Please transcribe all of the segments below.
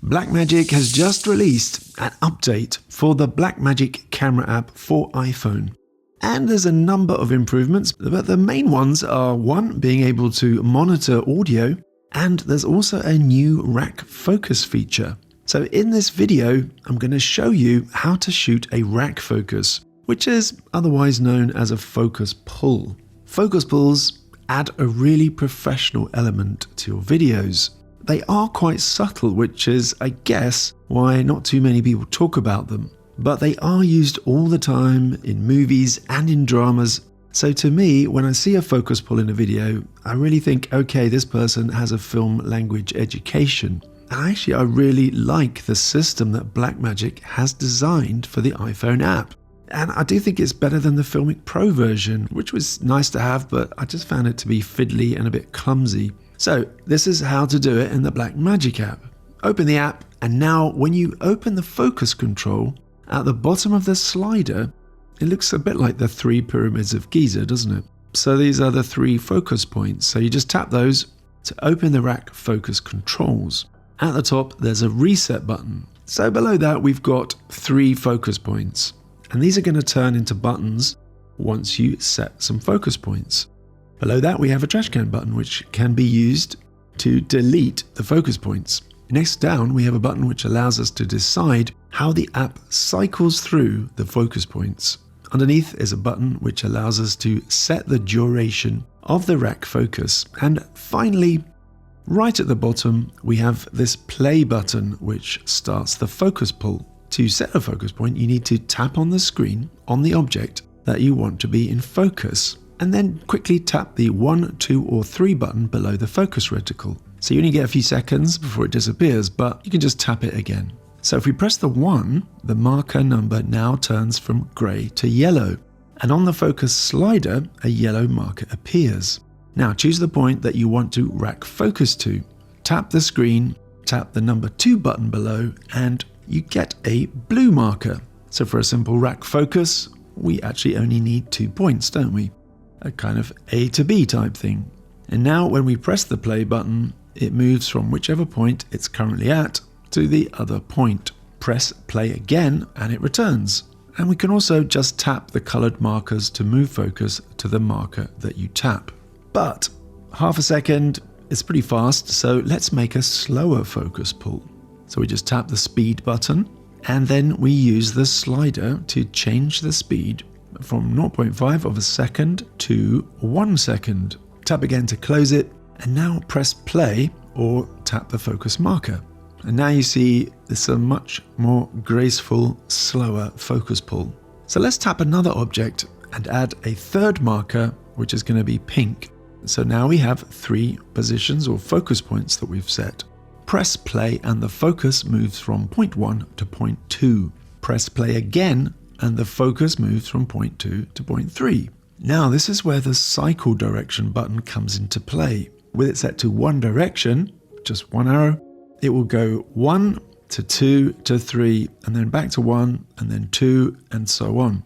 Blackmagic has just released an update for the Blackmagic camera app for iPhone. And there's a number of improvements, but the main ones are one, being able to monitor audio, and there's also a new rack focus feature. So in this video, I'm going to show you how to shoot a rack focus, which is otherwise known as a focus pull. Focus pulls add a really professional element to your videos. They are quite subtle, which is, I guess, why not too many people talk about them. But they are used all the time in movies and in dramas. So to me, when I see a focus pull in a video, I really think, okay, this person has a film language education. And actually, I really like the system that Blackmagic has designed for the iPhone app. And I do think it's better than the Filmic Pro version, which was nice to have, but I just found it to be fiddly and a bit clumsy. So this is how to do it in the Blackmagic app. Open the app, and now when you open the focus control, at the bottom of the slider, it looks a bit like the 3 pyramids of Giza, doesn't it? So these are the 3 focus points. So you just tap those to open the rack focus controls. At the top, there's a reset button. So below that, we've got 3 focus points. And these are going to turn into buttons once you set some focus points. Below that, we have a trash can button, which can be used to delete the focus points. Next down, we have a button which allows us to decide how the app cycles through the focus points. Underneath is a button which allows us to set the duration of the rack focus. And finally, right at the bottom, we have this play button which starts the focus pull. To set a focus point, you need to tap on the screen on the object that you want to be in focus, and then quickly tap the 1, 2, or 3 button below the focus reticle. So you only get a few seconds before it disappears, but you can just tap it again. So if we press the 1, the marker number now turns from grey to yellow, and on the focus slider, a yellow marker appears. Now choose the point that you want to rack focus to. Tap the screen, tap the number 2 button below, and you get a blue marker. So for a simple rack focus, we actually only need 2 points, don't we? A kind of A to B type thing. And now when we press the play button, it moves from whichever point it's currently at to the other point. Press play again and it returns. And we can also just tap the colored markers to move focus to the marker that you tap. But half a second is pretty fast, so let's make a slower focus pull. So we just tap the speed button, and then we use the slider to change the speed from 0.5 of a second to 1 second. Tap again to close it, and now press play or tap the focus marker. And now you see it's a much more graceful, slower focus pull. So let's tap another object and add a 3rd marker, which is going to be pink. So now we have 3 positions or focus points that we've set. Press play and the focus moves from point 1 to point 2. Press play again and the focus moves from point 2 to point 3. Now this is where the cycle direction button comes into play. With it set to one direction, just one arrow, it will go 1 to 2 to 3 and then back to 1 and then 2 and so on.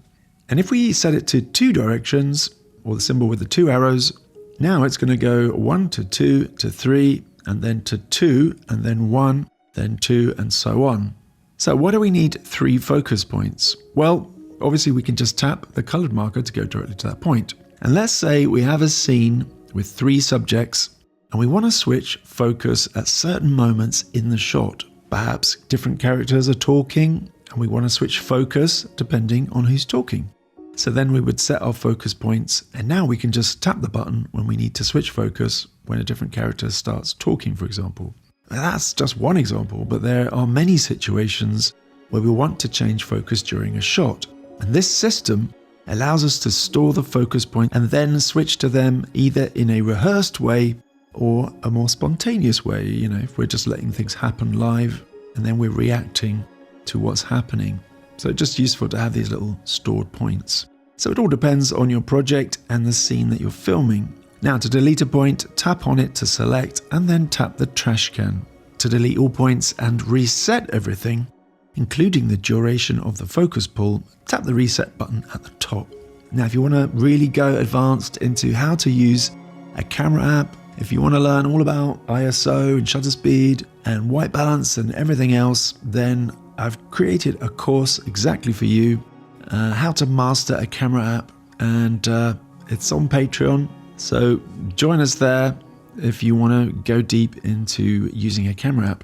And if we set it to 2 directions, or the symbol with the 2 arrows, now it's going to go 1 to 2 to 3 and then to 2 and then 1, then 2 and so on. So why do we need 3 focus points? Well, obviously we can just tap the colored marker to go directly to that point. And let's say we have a scene with 3 subjects and we want to switch focus at certain moments in the shot. Perhaps different characters are talking and we want to switch focus depending on who's talking. So then we would set our focus points, and now we can just tap the button when we need to switch focus when a different character starts talking, for example. Now, that's just one example, but there are many situations where we want to change focus during a shot. And this system allows us to store the focus point and then switch to them either in a rehearsed way or a more spontaneous way, if we're just letting things happen live and then we're reacting to what's happening. So it's just useful to have these little stored points. So it all depends on your project and the scene that you're filming. Now to delete a point, tap on it to select and then tap the trash can. To delete all points and reset everything, including the duration of the focus pull, tap the reset button at the top. Now if you want to really go advanced into how to use a camera app If you want to learn all about ISO and shutter speed and white balance and everything else, then I've created a course exactly for you, how to master a camera app, and it's on Patreon. So join us there if you want to go deep into using a camera app.